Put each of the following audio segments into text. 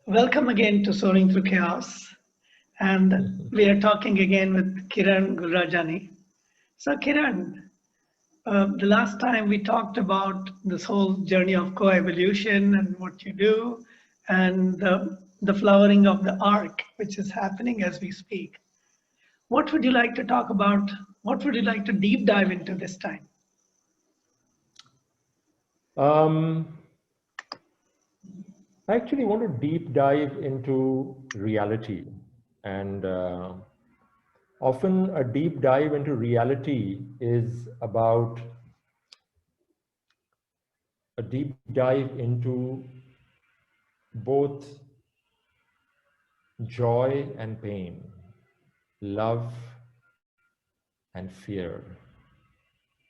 Welcome again to Soaring Through Chaos. And we are talking again with Kiran Gulrajani. So, Kiran, the last time we talked about this whole journey of coevolution and what you do, and the flowering of the arc, which is happening as we speak. What would you like to talk about? What would you like to deep dive into this time? I actually want to deep dive into reality, and often a deep dive into reality is about a deep dive into both joy and pain, love and fear,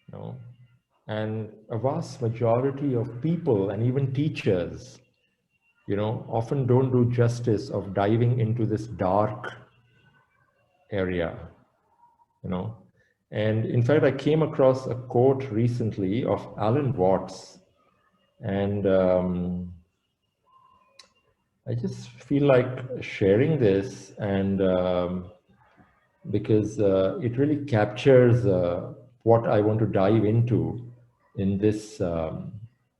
you know? And a vast majority of people and even teachers, often don't do justice of diving into this dark area, And in fact, I came across a quote recently of Alan Watts, and I just feel like sharing this, and because it really captures what I want to dive into in this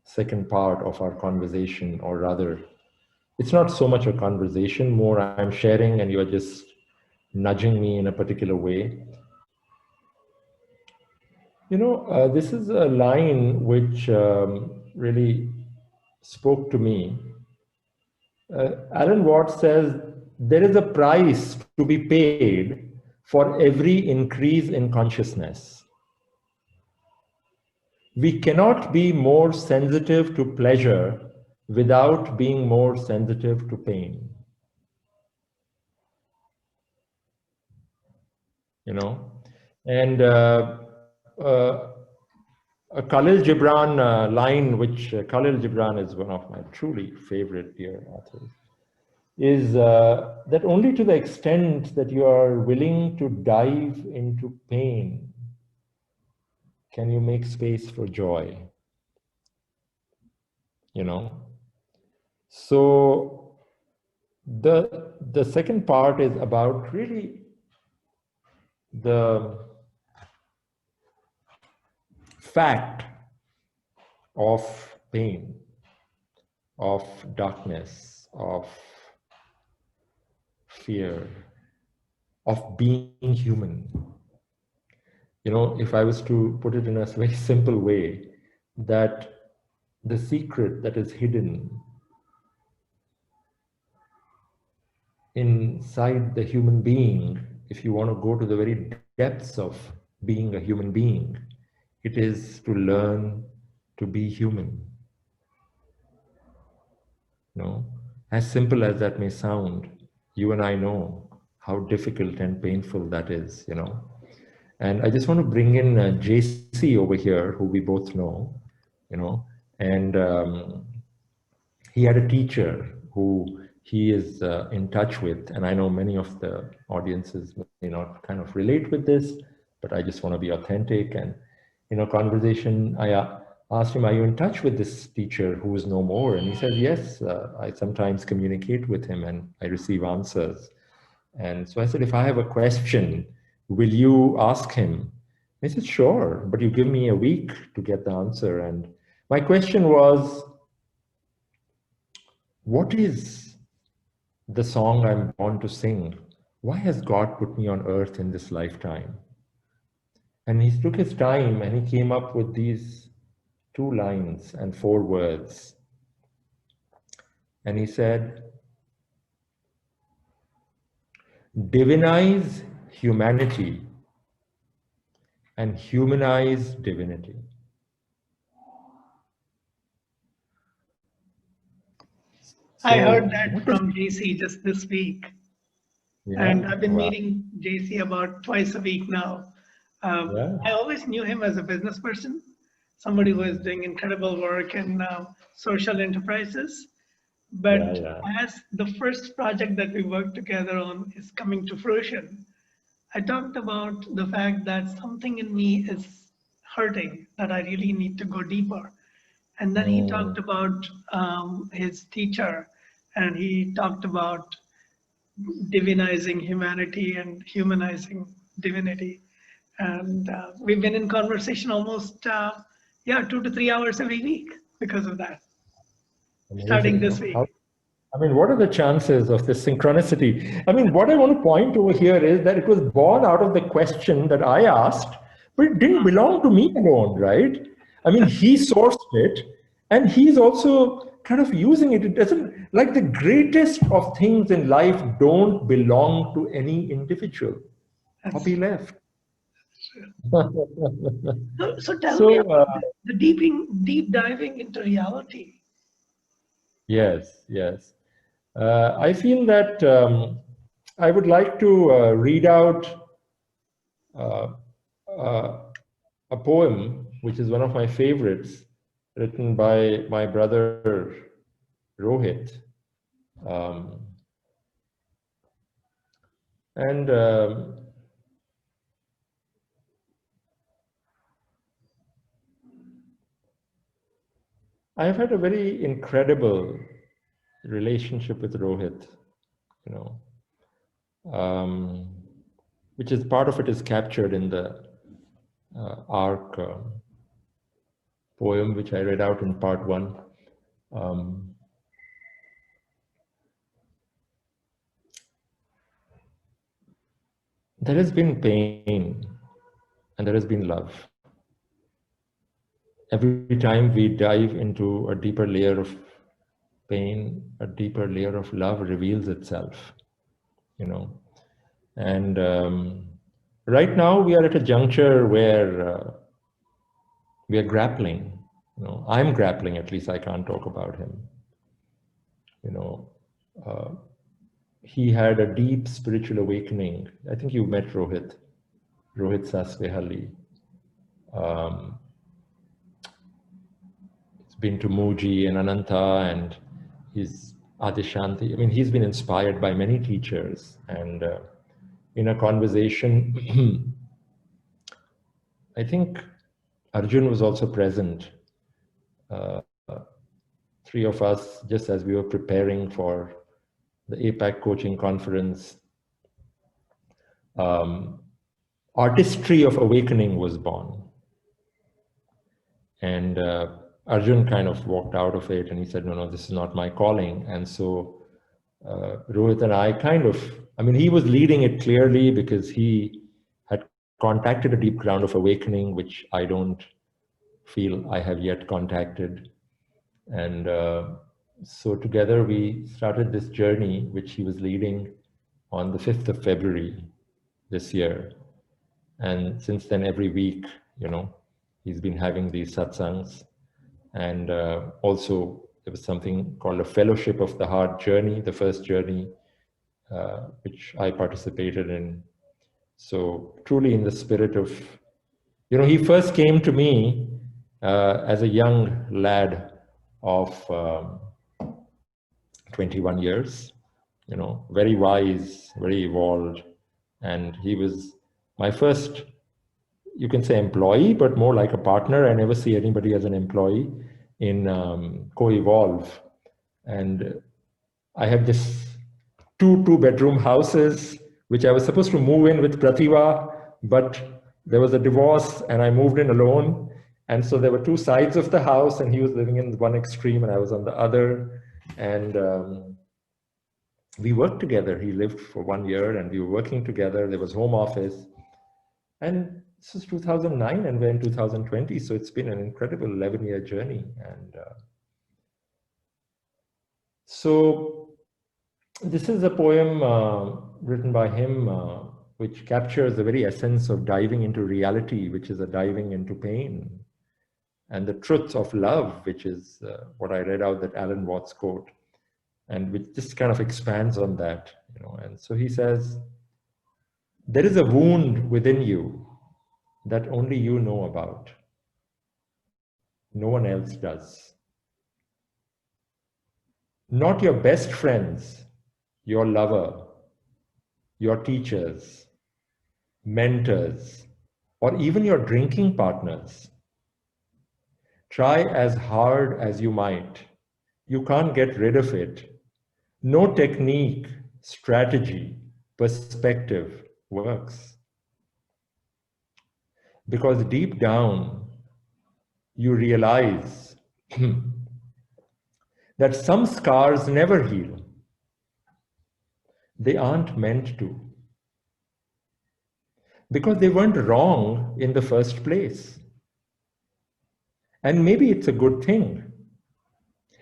second part of our conversation, or rather, it's not so much a conversation, more I'm sharing and you're just nudging me in a particular way. This is a line which really spoke to me. Alan Watts says, there is a price to be paid for every increase in consciousness. We cannot be more sensitive to pleasure without being more sensitive to pain. And a Khalil Gibran line, which Khalil Gibran is one of my truly favorite dear authors, is that only to the extent that you are willing to dive into pain can you make space for joy. So the second part is about really the fact of pain, of darkness, of fear, of being human. If I was to put it in a very simple way, that the secret that is hidden inside the human being, if you want to go to the very depths of being a human being, it is to learn to be human. As simple as that may sound, you and I know how difficult and painful that is, And I just want to bring in JC over here, who we both know, and he had a teacher who he is in touch with, and I know many of the audiences may not kind of relate with this, but I just want to be authentic. And in a conversation, I asked him, are you in touch with this teacher who is no more? And he said, yes, I sometimes communicate with him and I receive answers. And so I said, if I have a question, will you ask him? He said, sure, but you give me a week to get the answer. And my question was, what is the song I'm born to sing? Why has God put me on earth in this lifetime? And he took his time and he came up with these 2 lines and 4 words. And he said, divinize humanity and humanize divinity. I heard that from JC just this week. Yeah, and I've been meeting JC about twice a week now. I always knew him as a business person, somebody who is doing incredible work in social enterprises. But as the first project that we worked together on is coming to fruition, I talked about the fact that something in me is hurting, that I really need to go deeper. And then he talked about his teacher and he talked about divinizing humanity and humanizing divinity. And we've been in conversation almost, 2 to 3 hours every week because of that, starting this week. I mean, what are the chances of this synchronicity? I mean, what I want to point over here is that it was born out of the question that I asked, but it didn't belong to me alone, right? I mean, he sourced it, and he's also kind of using it. It doesn't, like the greatest of things in life don't belong to any individual. Copyleft. So tell me about the deep diving into reality. Yes, yes. I feel that I would like to read out a poem, which is one of my favorites, written by my brother Rohit. And I've had a very incredible relationship with Rohit, you know, which is part of it is captured in the arc poem, which I read out in part 1. There has been pain and there has been love. Every time we dive into a deeper layer of pain, a deeper layer of love reveals itself, you know. And right now we are at a juncture where we are grappling. You know, I'm grappling, at least I can't talk about him. You know, he had a deep spiritual awakening. I think you met Rohit Sasvehalli. He's been to Muji and Ananta, and he's Adishanti. I mean, he's been inspired by many teachers. And in a conversation, I think Arjun was also present. 3 of us, just as we were preparing for the APAC coaching conference, Artistry of Awakening was born. And Arjun kind of walked out of it and he said, no, this is not my calling. And so Rohit and I I mean, he was leading it clearly because he had contacted a deep ground of awakening, which I don't feel I have yet contacted. And so together we started this journey, which he was leading on the 5th of February this year. And since then, every week, you know, he's been having these satsangs. And also there was something called a Fellowship of the Heart journey, the first journey, which I participated in. So truly in the spirit of, you know, he first came to me as a young lad of 21 years, you know, very wise, very evolved. And he was my first, you can say employee, but more like a partner. I never see anybody as an employee in Co-Evolve. And I had this two-bedroom houses, which I was supposed to move in with Pratibha, but there was a divorce and I moved in alone. And so there were 2 sides of the house and he was living in one extreme and I was on the other. And we worked together. He lived for 1 year and we were working together. There was home office. And this is 2009 and we're in 2020. So it's been an incredible 11-year journey. And so this is a poem written by him, which captures the very essence of diving into reality, which is a diving into pain, and the truth of love, which is what I read out, that Alan Watts quote, and which just kind of expands on that, you know. And so he says, there is a wound within you that only you know about. No one else does. Not your best friends, your lover, your teachers, mentors, or even your drinking partners. Try as hard as you might, you can't get rid of it No technique, strategy, perspective works. Because deep down, you realize that some scars never heal. They aren't meant to. Because they weren't wrong in the first place. And maybe it's a good thing.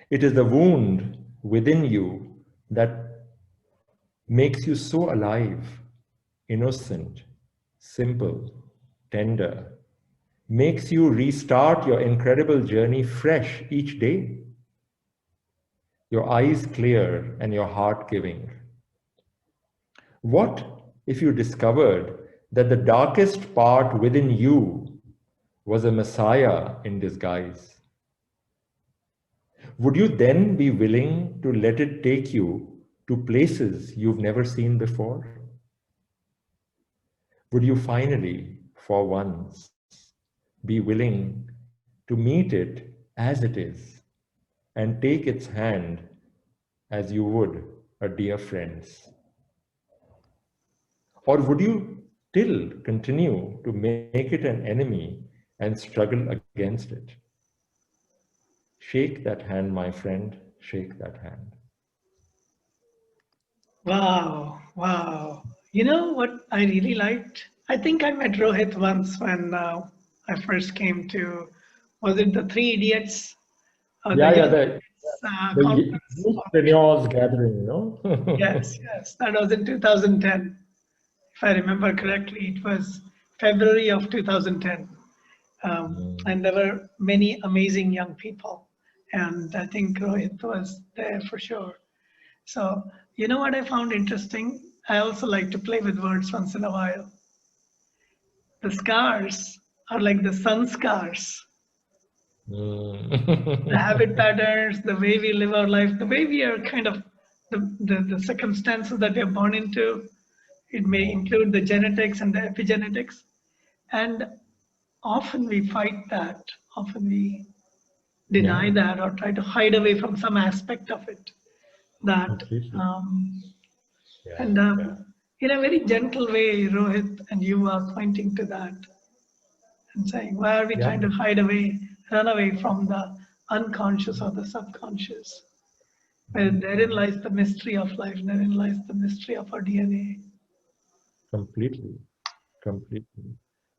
It is the wound within you that makes you so alive, innocent, simple, tender, makes you restart your incredible journey fresh each day. Your eyes clear and your heart giving. What if you discovered that the darkest part within you was a Messiah in disguise? Would you then be willing to let it take you to places you've never seen before? Would you finally, for once, be willing to meet it as it is and take its hand as you would a dear friend's? Or would you still continue to make it an enemy and struggle against it? Shake that hand, my friend, shake that hand. Wow, wow. You know what I really liked? I think I met Rohit once when I first came to, was it the Three Idiots? The Yeah, Young the Conference? youth gathering, you know? Yes, yes. That was in 2010. If I remember correctly, it was February of 2010. And there were many amazing young people. And I think Rohit was there for sure. So, you know what I found interesting? I also like to play with words once in a while. The scars are like the sun scars. The habit patterns, the way we live our life, the way we are kind of, the circumstances that we are born into. It may include the genetics and the epigenetics. And often we fight that. Often we deny that or try to hide away from some aspect of it. That and in a very gentle way, Rohit and you are pointing to that and saying, why are we trying to hide away, run away from the unconscious or the subconscious? Where therein lies the mystery of life, therein lies the mystery of our DNA. Completely, completely.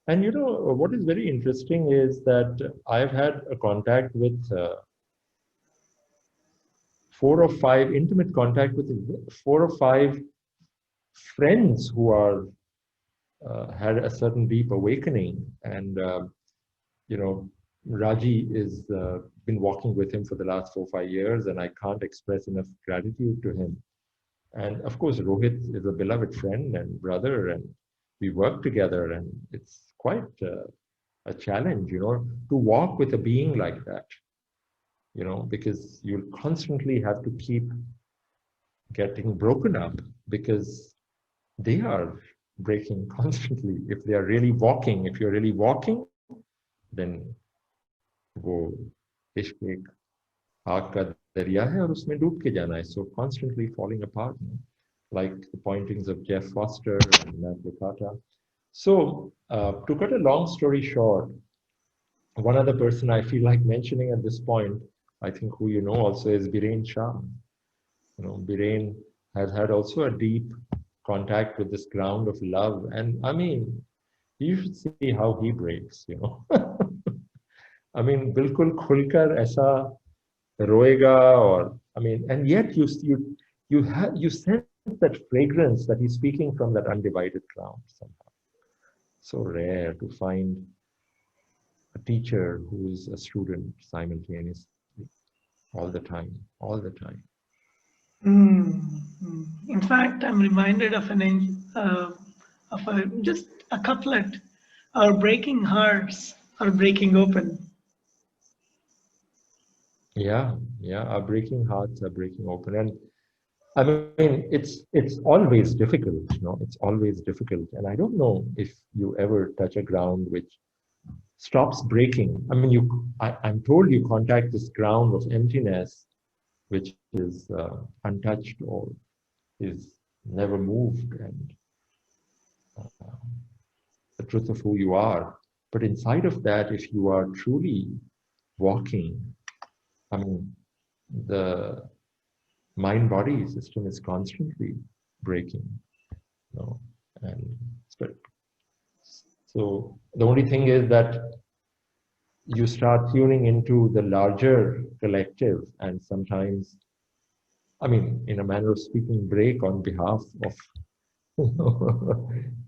And you know, what is very interesting is that I've had a contact with 4 or 5 friends who are had a certain deep awakening. And you know, Raji is been walking with him for the last 4 or 5 years, and I can't express enough gratitude to him. And of course, Rohit is a beloved friend and brother, and we work together, and it's quite a challenge, you know, to walk with a being like that, you know, because you'll constantly have to keep getting broken up because they are breaking constantly. If they are really walking, if you're really walking, then वो इश्क एक आग का दरिया है और उसमें डूब के जाना है. So constantly falling apart, you know, like the pointings of Jeff Foster and Matt Licata. So to cut a long story short, one other person I feel like mentioning at this point, I think who you know also is Biren Shah. You know, Biren has had also a deep contact with this ground of love. And I mean, you should see how he breaks, you know. I mean, बिल्कुल खुलकर ऐसा रोएगा और I mean, and yet you sense that fragrance that he's speaking from that undivided ground somehow. So rare to find a teacher who is a student simultaneously, all the time, all the time. In fact, I'm reminded of just a couplet: "Our breaking hearts are breaking open." Yeah, our breaking hearts are breaking open, and I mean, it's always difficult, you know, it's always difficult, and I don't know if you ever touch a ground which stops breaking. I mean, I'm told you contact this ground of emptiness, which is untouched or is never moved, and the truth of who you are. But inside of that, if you are truly walking, I mean, the mind-body system is constantly breaking, you know, and so the only thing is that you start tuning into the larger collective, and sometimes, I mean, in a manner of speaking, break on behalf of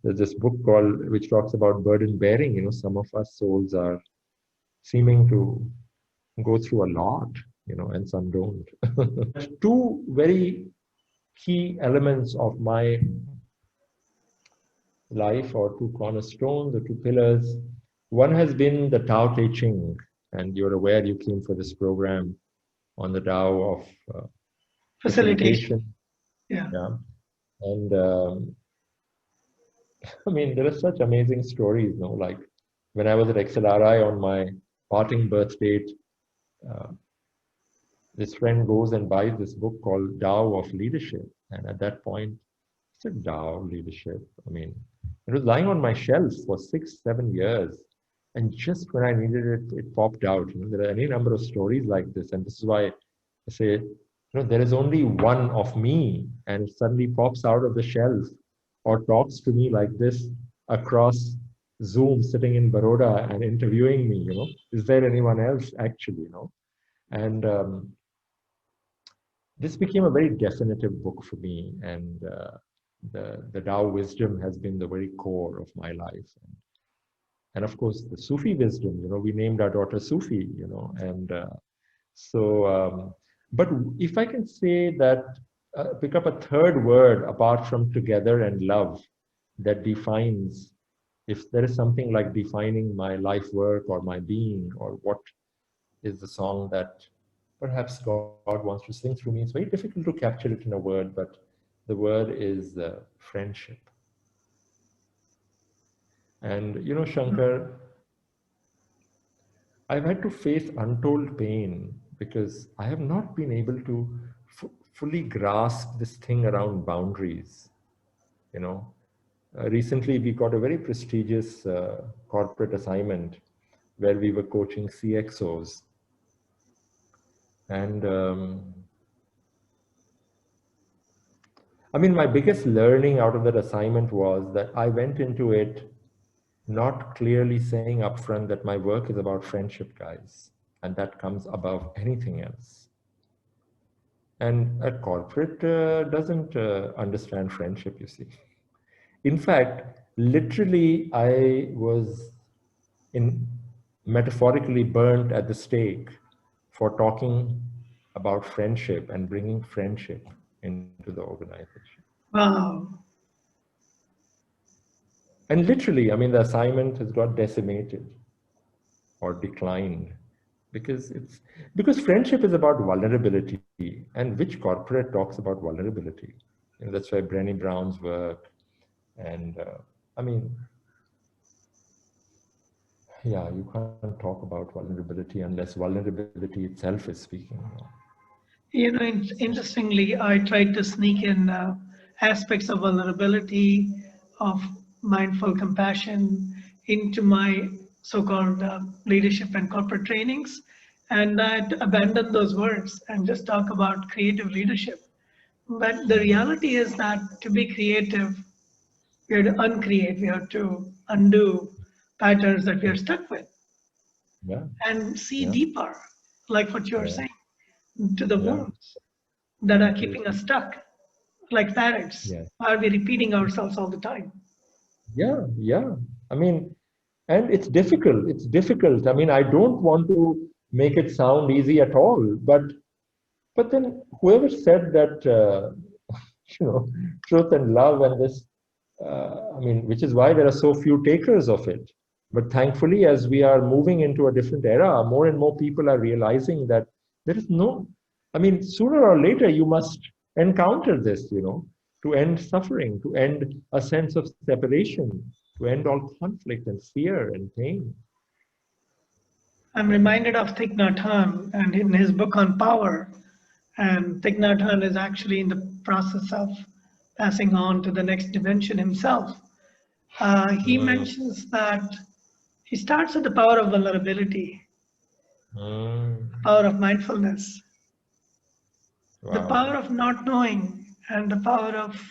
there's this book called which talks about burden bearing. You know, some of us souls are seeming to go through a lot, you know, and some don't. Two very key elements of my life, or two cornerstones, or two pillars. One has been the Tao Te Ching, and you're aware you came for this program on the Tao of facilitation. Yeah. And I mean, there are such amazing stories, you know, like when I was at XLRI on my parting birth date, this friend goes and buys this book called Tao of Leadership. And at that point, I said, Tao leadership. I mean, it was lying on my shelf for 6-7 years. And just when I needed it, it popped out. You know, there are any number of stories like this. And this is why I say, you know, there is only one of me, and it suddenly pops out of the shelf or talks to me like this across Zoom, sitting in Baroda and interviewing me. You know, is there anyone else actually? You know, and this became a very definitive book for me, and the Tao wisdom has been the very core of my life, and of course the Sufi wisdom. You know, we named our daughter Sufi. You know, and but if I can say that, pick up a third word apart from together and love that defines, if there is something like defining my life work or my being, or what is the song that perhaps God wants to sing through me. It's very difficult to capture it in a word, but the word is friendship. And you know, Shankar, I've had to face untold pain because I have not been able to fully grasp this thing around boundaries. You know, recently we got a very prestigious corporate assignment where we were coaching CXOs. And I mean, my biggest learning out of that assignment was that I went into it not clearly saying upfront that my work is about friendship, guys, and that comes above anything else. And a corporate doesn't understand friendship, you see. In fact, literally, I was metaphorically burnt at the stake for talking about friendship and bringing friendship into the organization. Wow. And literally, I mean, the assignment has got decimated or declined because friendship is about vulnerability, and which corporate talks about vulnerability? You know, that's why Brené Brown's work, and I mean, yeah, you can't talk about vulnerability unless vulnerability itself is speaking. You know, interestingly, I tried to sneak in aspects of vulnerability, of mindful compassion into my so-called leadership and corporate trainings, and I'd abandon those words and just talk about creative leadership. But the reality is that to be creative, we have to uncreate, we have to undo patterns that we are stuck with, and see deeper, like what you're saying, to the wounds that are keeping us stuck, like parrots. Why are we repeating ourselves all the time? Yeah. I mean, and it's difficult. It's difficult. I mean, I don't want to make it sound easy at all, but then whoever said that, you know, truth and love and this, I mean, which is why there are so few takers of it. But thankfully, as we are moving into a different era, more and more people are realizing that there is no, I mean, sooner or later, you must encounter this, you know, to end suffering, to end a sense of separation, to end all conflict and fear and pain. I'm reminded of Thich Nhat Hanh and in his book on power, And Thich Nhat Hanh is actually in the process of passing on to the next dimension himself. He mentions that he starts with the power of vulnerability, the power of mindfulness, the power of not knowing, and the power of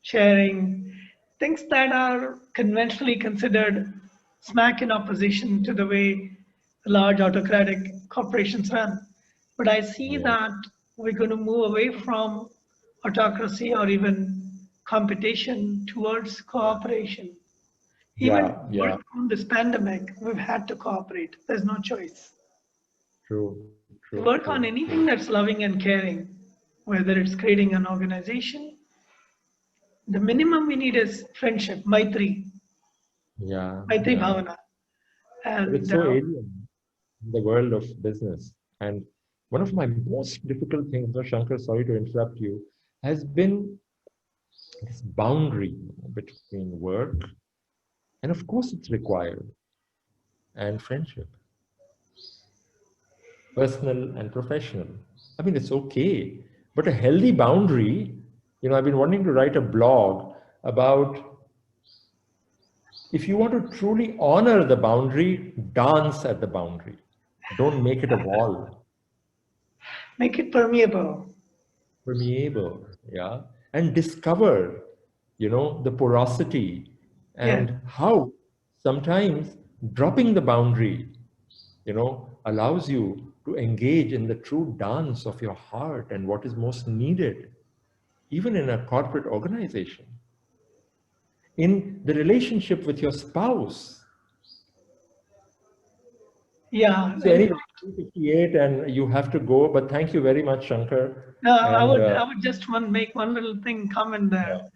sharing things that are conventionally considered smack in opposition to the way large autocratic corporations run. But I see that we're going to move away from autocracy or even competition towards cooperation. Even work on this pandemic, we've had to cooperate. There's no choice. To work on anything that's loving and caring, whether it's creating an organization, the minimum we need is friendship, Maitri. Maitri Bhavana. And it's so alien in the world of business. And one of my most difficult things, Shankar, sorry to interrupt you, has been this boundary between work, and of course it's required, and friendship. Personal and professional. I mean, it's okay, but a healthy boundary, I've been wanting to write a blog about if you want to truly honor the boundary, dance at the boundary. Don't make it a wall. Make it permeable. Permeable, yeah. And discover, the porosity and how sometimes dropping the boundary, allows you to engage in the true dance of your heart and what is most needed, even in a corporate organization. In the relationship with your spouse. Yeah. So anyway, 2:58 and you have to go, but thank you very much, Shankar. No, I would just make one little thing comment there. Yeah.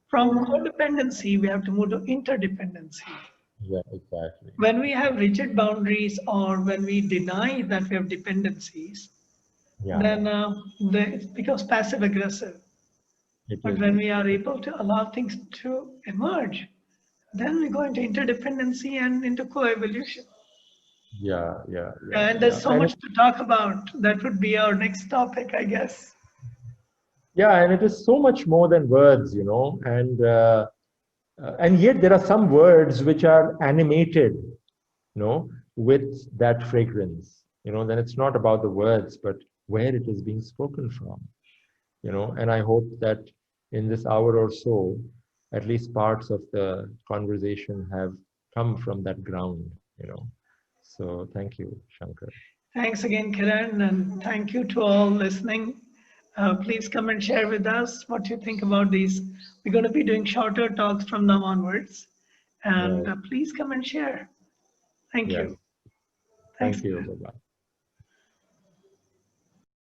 From codependency, we have to move to interdependency. Yeah, exactly. When we have rigid boundaries or when we deny that we have dependencies, then it becomes passive aggressive. But when we are able to allow things to emerge, then we go into interdependency and into co-evolution. Yeah. And there's so much to talk about. That would be our next topic, I guess. Yeah, and it is so much more than words, and yet there are some words which are animated, with that fragrance, then it's not about the words, but where it is being spoken from, and I hope that in this hour or so, at least parts of the conversation have come from that ground, So thank you, Shankar. Thanks again, Kiran, and thank you to all listening. Please come and share with us what you think about these. We're going to be doing shorter talks from now onwards, and please come and share. Thank you. Thank you. Bye-bye.